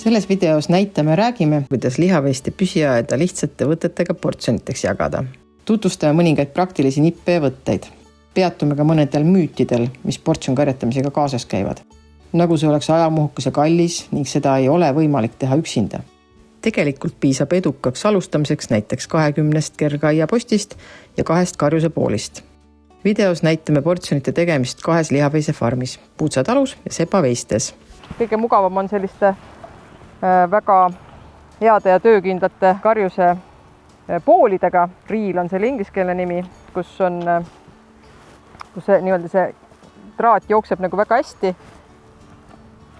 Selles videos näitame räägime, kuidas lihaveiste püsiaeda lihtsate võtetega portsjoniteks jagada. Tutvustame mõningaid praktilisi nippe ja võtteid. Peatume ka mõnedel müütidel, mis portsjonkarjatamisega kaasas käivad. Nagu see oleks ajamuhukas ja kallis ning seda ei ole võimalik teha üksinda. Tegelikult piisab edukaks alustamiseks näiteks 20 kergaia postist ja 2 karjuse poolist. Videos näitame portsjonite tegemist 2 lihaveise farmis, Puutsa talus ja Sepa veistes. Kõige mugavam on selliste väga heade ja töökindlate karjuse poolidega. Riil on selle ingliskeelne nimi, kus see traat jookseb nagu väga hästi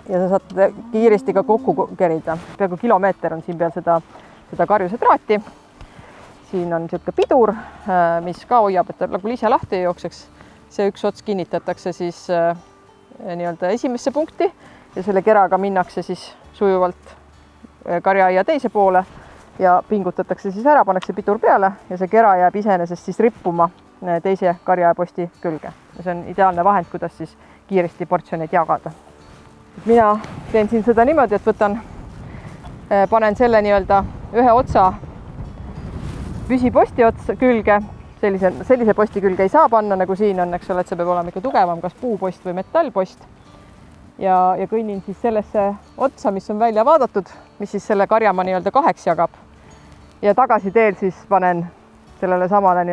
ja sa saad kiiresti ka kokku kerida. Peaaegu kilomeeter on siin peal seda karjuse traati. Siin on niisugune pidur, mis ka hoiab, et nagu ise lahti ei jookseks. See üks ots kinnitatakse siis esimesse punkti ja selle keraga minnakse siis sujuvalt karjaaia teise poole ja pingutatakse siis ära, pannakse pidur peale ja see kera jääb iseenesest siis rippuma teise karjaajaposti külge. Ja see on ideaalne vahend, kuidas siis kiiresti portsjoneid jagada. Mina teen siin seda niimoodi, et panen selle ühe otsa püsiposti otsa külge. Sellise posti külge ei saa panna, nagu siin on, eks ole, et see peab olema ikka tugevam, kas puupost või metallpost. Ja kõnnin siis sellesse otsa, mis on välja vaadatud, mis siis selle karjamaa 2 jagab. Ja tagasi teel siis panen sellele samale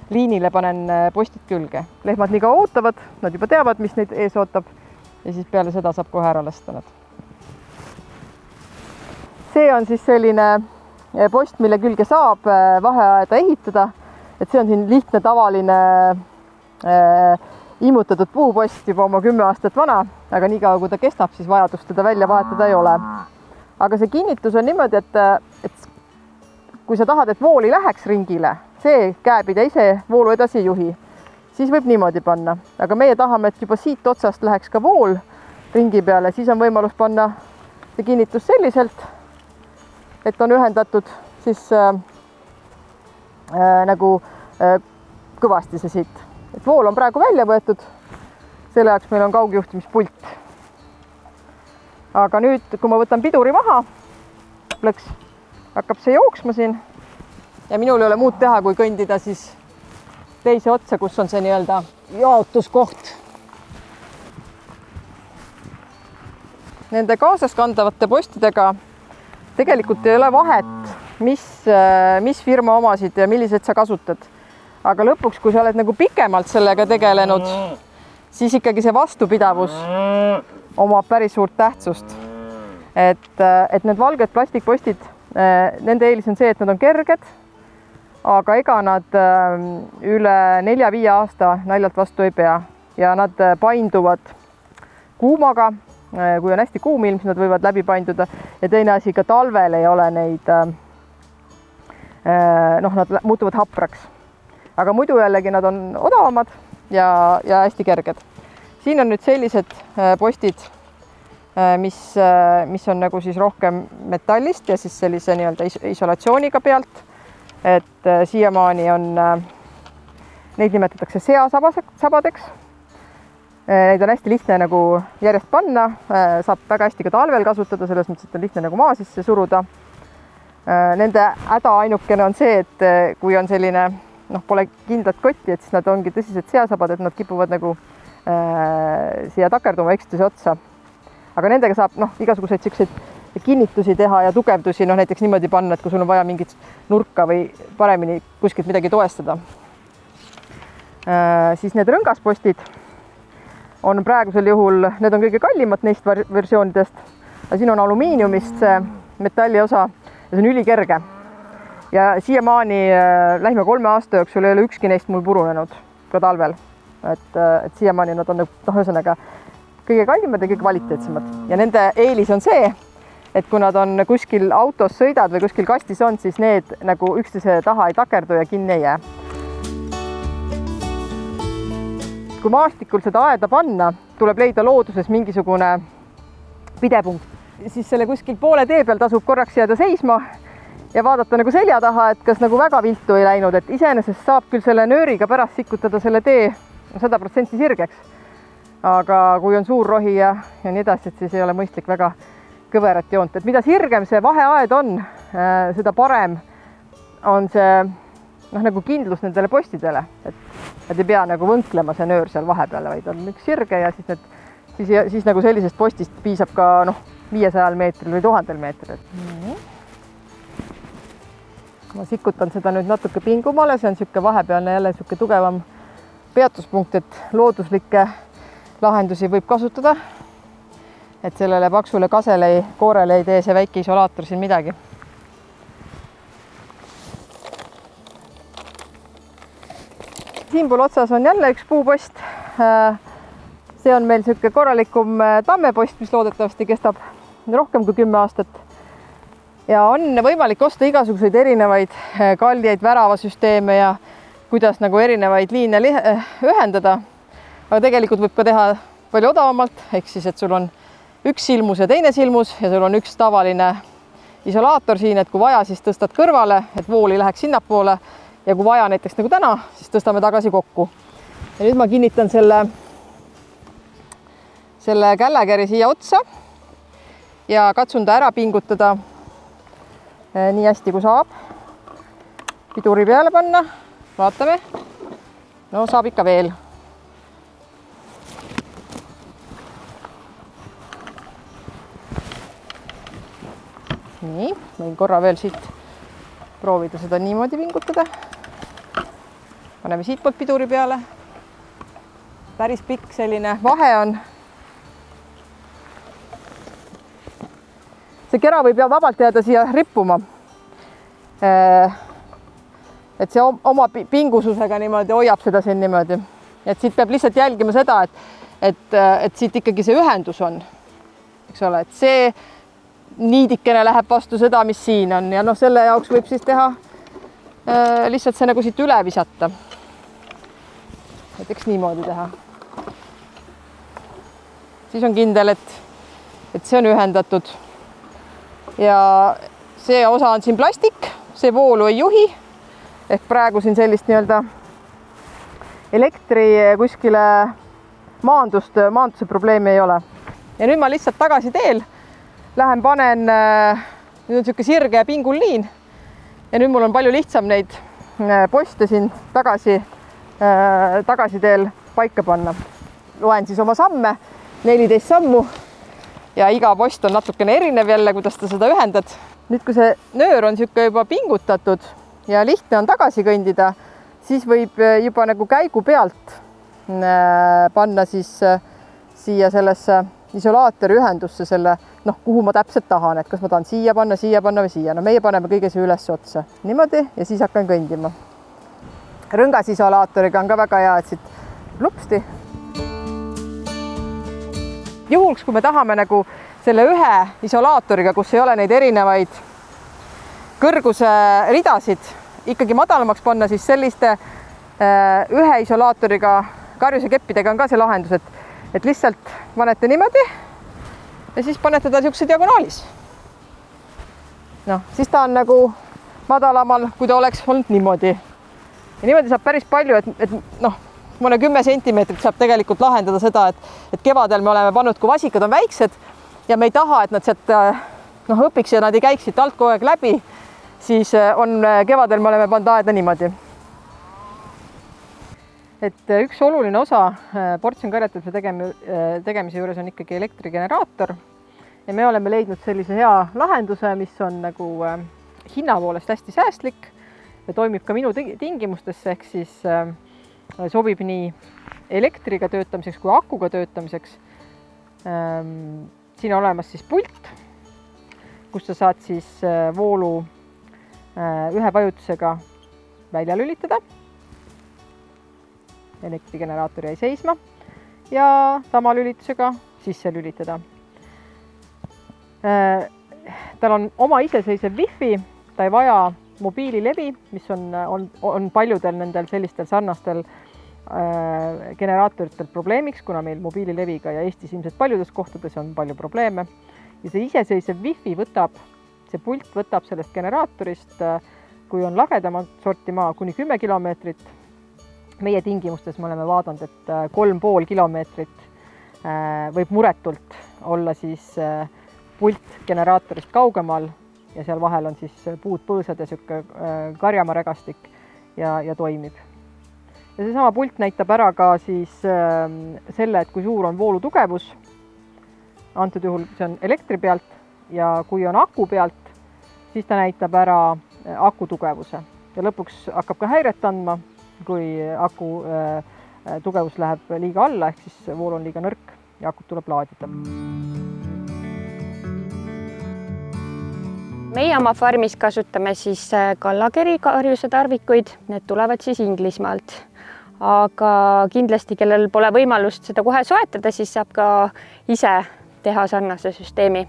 liinile panen postid külge. Lehmad nii kaua ootavad, nad juba teavad, mis neid ees ootab ja siis peale seda saab kohe ära lasta nad. See on siis selline post, mille külge saab vaheaeda ehitada. Et see on siin lihtne tavaline immutatud puupost juba oma 10 aastat vana, aga nii kaua kui ta kestab, siis vajadust teda välja vahetada ei ole. Aga see kinnitus on niimoodi, et kui sa tahad, et vool ei läheks ringile, see kääbida ise voolu edasi ei juhi, siis võib niimoodi panna. Aga meie tahame, et juba siit otsast läheks ka vool ringi peale, siis on võimalus panna see kinnitus selliselt, et on ühendatud siis nagu kõvasti see siit. Et vool on praegu välja võetud, selle jaoks meil on kaugjuhtimispult. Aga nüüd, kui ma võtan piduri maha, plõks, hakkab see jooksma siin ja minul ei ole muud teha, kui kõndida siis teise otsa, kus on see jaotuskoht. Nende kaasas kandavate postidega tegelikult ei ole vahet, mis firma omasid ja millised sa kasutad. Aga lõpuks, kui sa oled nagu pikemalt sellega tegelenud, siis ikkagi see vastupidavus omab päris suurt tähtsust. Et need valged plastikpostid, nende eelis on see, et nad on kerged, aga ega nad üle 4-5 aasta naljalt vastu ei pea. Ja nad painduvad kuumaga, kui on hästi kuum ilm, siis nad võivad läbi painduda. Ja teine asi, ka talvel ei ole neid, nad muutuvad hapraks. Aga muidu jällegi nad on odavamad ja hästi kerged. Siin on nüüd sellised postid, mis on nagu siis rohkem metallist ja siis sellise isolatsiooniga pealt. Et siiamaani on, neid nimetatakse seasabadeks. Neid on hästi lihtne nagu järjest panna, saab väga hästi ka talvel kasutada, selles mõttes, et on lihtne nagu maa sisse suruda. Nende häda ainukene on see, et kui on selline pole kindlat kotti, et siis nad ongi tõsised seasabad, et nad kipuvad nagu siia takerduma üksteise otsa. Aga nendega saab igasuguseid selliseid kinnitusi teha ja tugevdusi, näiteks niimoodi panna, et kui sul on vaja mingit nurka või paremini kuskilt midagi toestada. Siis need rõngaspostid on praegusel juhul, need on kõige kallimad neist versioonidest. Siin on alumiiniumist see metalli osa ja see on ülikerge. Ja siiamaani lähme 3 aasta jooksul ei ole ükski neist mul purunenud ka talvel. Et siiamaani nad on ühesõnaga kõige kallimad ja kõige kvaliteetsemad. Ja nende eelis on see, et kui nad on kuskil autos sõidad või kuskil kastis on, siis need nagu üksteise taha ei takerdu ja kinni ei jää. Kui maastikul seda aeda panna, tuleb leida looduses mingisugune pidepunkt. Siis selle kuskil poole tee peal tasub korraks jääda seisma ja vaadata nagu selja taha, et kas nagu väga viltu ei läinud, et iseenesest saab küll selle nööriga pärast sikutada selle tee 100% sirgeks. Aga kui on suur rohi ja nii edasi, et siis ei ole mõistlik väga kõverat joont, et mida sirgem see vaheaed on, seda parem on see nagu kindlus nendele postidele, et nad ei pea nagu võnklema see nöör seal vahepeal, vaid on üks sirge ja siis nagu sellisest postist piisab ka 500 meetril või 1000 meetril. Ma sikutan seda nüüd natuke pingumale, see on niisugune vahepealne jälle niisugune tugevam peatuspunkt, et looduslikke lahendusi võib kasutada. Et sellele paksule kasele koorele ei tee see väike isolaator siin midagi. Siinpool otsas on jälle üks puupost. See on meil niisugune korralikum tammepost, mis loodetavasti kestab rohkem kui 10 aastat. Ja on võimalik osta igasuguseid erinevaid kaljeid, väravasüsteeme ja kuidas nagu erinevaid liine ühendada. Aga tegelikult võib ka teha palju odavamalt, ehk siis, et sul on üks silmus ja teine silmus ja sul on üks tavaline isolaator siin, et kui vaja, siis tõstad kõrvale, et vool ei läheks sinnapoole ja kui vaja, näiteks nagu täna, siis tõstame tagasi kokku. Ja nüüd ma kinnitan selle källekeri siia otsa ja katsun ta ära pingutada nii hästi kui saab. Piduri peale panna, vaatame. No saab ikka veel. Nii, võin korra veel siit proovida seda niimoodi pingutada. Paneme siit poolt piduri peale. Päris pikk selline vahe on. See kera võib vabalt jääda siia rippuma. Et see oma pingususega niimoodi hoiab seda siin niimoodi. Et siit peab lihtsalt jälgima seda, et siit ikkagi see ühendus on. Eks ole, et see niidikene läheb vastu seda, mis siin on ja selle jaoks võib siis teha lihtsalt see nagu siit üle visata. Näiteks niimoodi teha. Siis on kindel, et see on ühendatud ja see osa on siin plastik, see voolu ei juhi ehk praegu siin sellist nii-öelda elektri kuskile maanduse probleemi ei ole. Ja nüüd ma lihtsalt tagasi teel lähen panen, nüüd on niisugune sirge ja pingul liin ja nüüd mul on palju lihtsam neid poste siin tagasi teel paika panna. Loen siis oma samme, 14 sammu ja iga post on natukene erinev jälle, kuidas ta seda ühendad. Nüüd, kui see nöör on niisugune juba pingutatud ja lihtne on tagasi kõndida, siis võib juba nagu käigu pealt panna siis siia sellesse isolaatori ühendusse selle, kuhu ma täpselt tahan, et kas ma tahan siia panna või siia. Meie paneme kõige see üles otsa. Niimoodi ja siis hakkan kõndima. Rõngas isolaatoriga on ka väga hea, et siit lupsti. Juhuks, kui me tahame nagu selle ühe isolaatoriga, kus ei ole neid erinevaid kõrguse ridasid, ikkagi madalamaks panna, siis selliste ühe isolaatoriga karjusekeppidega on ka see lahendus, et lihtsalt panete niimoodi ja siis panete ta niisuguse diagonaalis. Siis ta on nagu madalamal, kui ta oleks olnud niimoodi. Ja niimoodi saab päris palju, et mõne 10 sentimeetrit saab tegelikult lahendada seda, et kevadel me oleme pannud, kui vasikad on väiksed ja me ei taha, et nad sealt õpiks ja nad ei käiks siit alt kogu aeg läbi, siis on kevadel me oleme pannud aeda niimoodi. Et üks oluline osa portsjonkarjatamise tegemise juures on ikkagi elektrigeneraator ja me oleme leidnud sellise hea lahenduse, mis on nagu hinna poolest hästi säästlik ja toimib ka minu tingimustesse, ehk siis sobib nii elektriga töötamiseks kui akuga töötamiseks. Siin on olemas siis pult, kus sa saad siis voolu ühe vajutusega välja lülitada. Elektrigeneraator jäi seisma ja sama lülitusega sisse lülitada. Tal on oma iseseisev wifi, ta ei vaja mobiililevi, mis on paljudel nendel sellistel sarnastel generaatoritel probleemiks, kuna meil mobiilileviga ja Eestis ilmselt paljudes kohtades on palju probleeme. Ja see iseseisev wifi see pult võtab sellest generaatorist, kui on lagedamalt sorti maa, kuni 10 kilomeetrit. Meie tingimustes me oleme vaadanud, et 3,5 kilomeetrit võib muretult olla siis pult generaatorist kaugemal ja seal vahel on siis puud, põõsad ja sihuke karjamaaregastik ja toimib. Ja seesama pult näitab ära ka siis selle, et kui suur on voolu tugevus. Antud juhul see on elektri pealt ja kui on aku pealt, siis ta näitab ära aku tugevuse ja lõpuks hakkab ka häiret andma, kui aku tugevus läheb liiga alla, ehk siis vool on liiga nõrk ja akut tuleb laadida. Meie oma farmis kasutame siis Gallageri karjuse tarvikuid, need tulevad siis Inglismaalt. Aga kindlasti, kellel pole võimalust seda kohe soetada, siis saab ka ise teha sarnase süsteemi.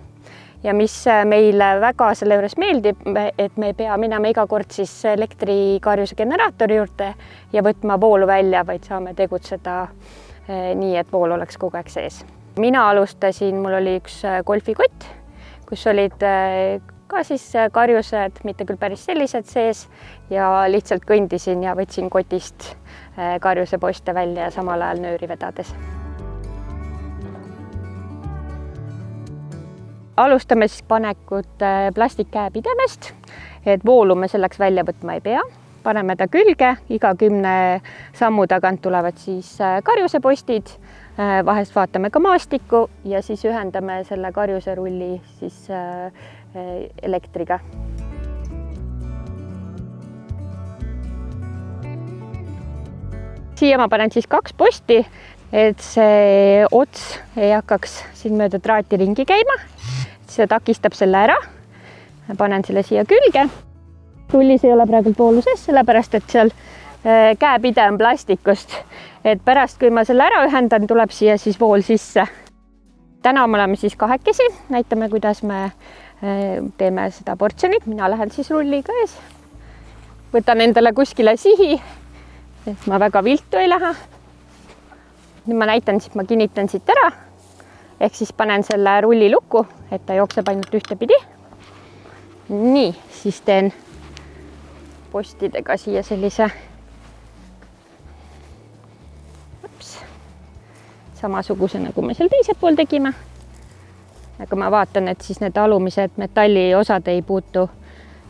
Ja mis meile väga selle juures meeldib, et me ei pea minema iga kord siis elektrikarjuse generaatori juurde ja võtma voolu välja, vaid saame tegutseda nii, et vool oleks kogu aeg sees. Mina alustasin, mul oli üks golfikott, kus olid ka siis karjused, mitte küll päris sellised sees ja lihtsalt kõndisin ja võtsin kotist karjuse poiste välja ja samal ajal nööri vedades. Alustame siis panekut plastikkäepidemest, et voolu me selleks välja võtma ei pea. Paneme ta külge, iga 10 sammu tagant tulevad siis karjuse postid, vahest vaatame ka maastikku ja siis ühendame selle karjuse rulli siis elektriga. Siia ma panen siis 2 posti, et see ots ei hakkaks siin mööda traati ringi käima. See takistab selle ära. Panen selle siia külge. Rullis ei ole praegu voolu sees, sellepärast et seal käepide on plastikust. Et pärast, kui ma selle ära ühendan, tuleb siia siis vool sisse. Täna me oleme siis 2, näitame, kuidas me teeme seda portsjonit. Mina lähen siis rulliga ees. Võtan endale kuskile sihi, et ma väga viltu ei lähe. Nüüd ma näitan, siis ma kinnitan siit ära. Ehk siis panen selle rulli lukku, et ta jookseb ainult ühtepidi. Nii, siis teen postidega siia sellise samasuguse, nagu me seal teisel pool tegime. Aga ma vaatan, et siis need alumised metalli osad ei puutu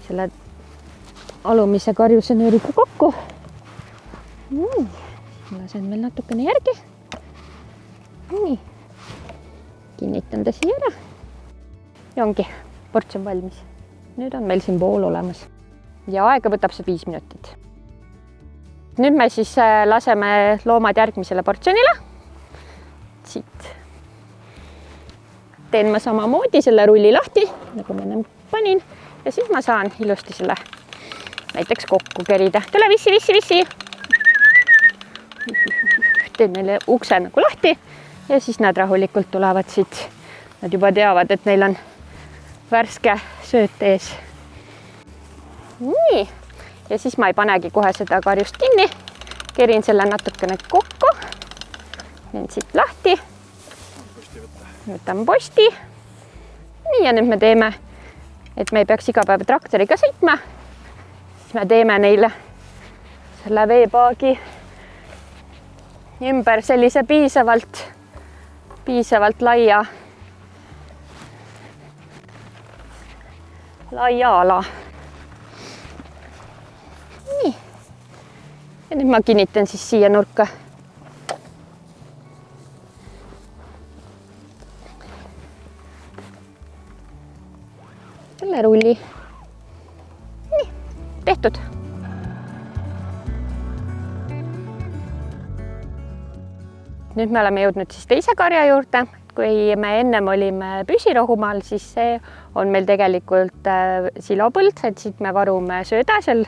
selle alumise karjuse nööriga kokku. Lasen veel natukene järgi. Nii. Kinnitan ta siia ära. Ja ongi ports on valmis. Nüüd on meil siin vool olemas. Ja aega võtab see 5 minutit. Nüüd me siis laseme loomad järgmisele portsjonile. Siit. Teen ma samamoodi selle rulli lahti, nagu ma panin. Ja siis ma saan ilusti selle näiteks kokku kerida. Tule vissi. Teen neile ukse nagu lahti ja siis nad rahulikult tulevad siit. Nad juba teavad, et neil on värske sööt ees. Nii. Ja siis ma ei panegi kohe seda karjust kinni. Kerin selle natukene kokku. Teen siit lahti. Võtan posti. Nii ja nüüd me teeme, et me ei peaks iga päev traktoriga sõitma. Siis me teeme neile selle veepaagi ümber sellise piisavalt laia ala. Nii. Ja nüüd ma kinnitan siis siia nurka. Selle rulli. Nii, tehtud. Nüüd me oleme jõudnud siis teise karja juurde. Kui me ennem olime püsirohumaal, siis see on meil tegelikult silopõld, et siit me varume sööda, seal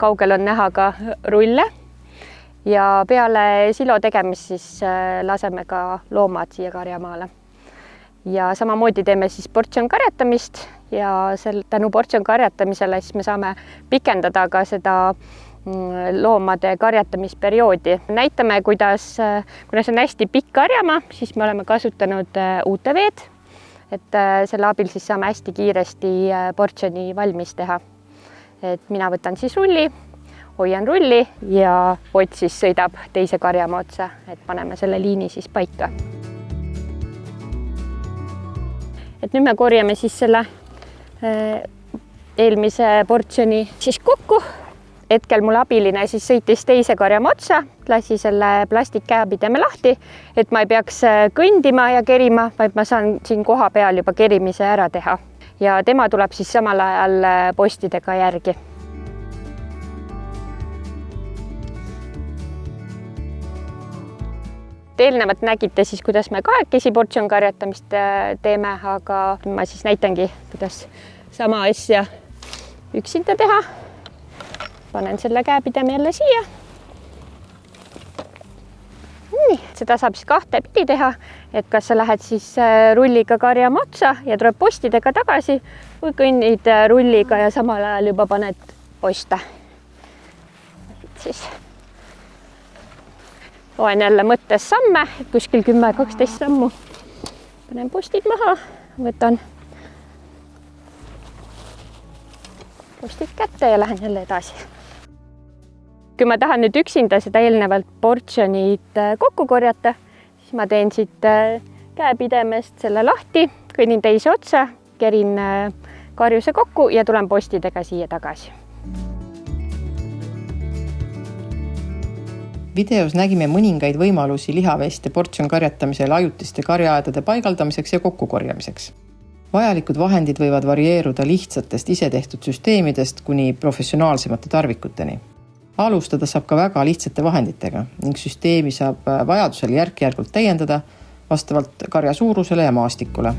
kaugel on näha ka rulle. Ja peale silo tegemist siis laseme ka loomad siia karjamaale. Ja samamoodi teeme siis portsjon karjatamist ja tänu portsjon karjatamisele siis me saame pikendada ka seda loomade karjatamisperioodi. Näitame, kuidas on hästi pikk karjamaa, siis me oleme kasutanud UTV-d, et selle abil siis saame hästi kiiresti portsjoni valmis teha. Et mina võtan siis rulli, hoian rulli ja Ott siis sõidab teise karjamaa otsa, et paneme selle liini siis paika. et nüüd me korjame siis selle eelmise portsjoni siis kokku. Hetkel mul abiline siis sõitis teise karjamaa otsa, lasi selle plastikkääpideme lahti, et ma ei peaks kõndima ja kerima, vaid ma saan siin koha peal juba kerimise ära teha. Ja tema tuleb siis samal ajal postidega järgi. Eelnevalt nägite siis, kuidas me kahekesi portsjonkarjatamist teeme, aga ma siis näitangi, kuidas sama asja üksinda teha. Panen selle käepideme jälle siia. Nii, seda saab siis kahte pidi teha, et kas sa lähed siis rulliga karjama otsa ja tuleb postidega tagasi või kõnnid rulliga ja samal ajal juba paned poste. Siis loen jälle mõttes samme, kuskil 10-12 sammu. Panen postid maha, võtan postid kätte ja lähen jälle edasi. Kui ma tahan nüüd üksinda seda eelnevalt portsjonid kokku korjata, siis ma teen siit käepidemest selle lahti, kõnnin teise otsa, kerin karjuse kokku ja tulen postidega siia tagasi. Videos nägime mõningaid võimalusi lihaveste portsjonkarjatamisel ajutiste karjaaedade paigaldamiseks ja kokkukorjamiseks. Vajalikud vahendid võivad varieeruda lihtsatest isetehtud süsteemidest kuni professionaalsemate tarvikuteni. Alustada saab ka väga lihtsate vahenditega ning süsteemi saab vajadusel järk-järgult täiendada vastavalt karja suurusele ja maastikule.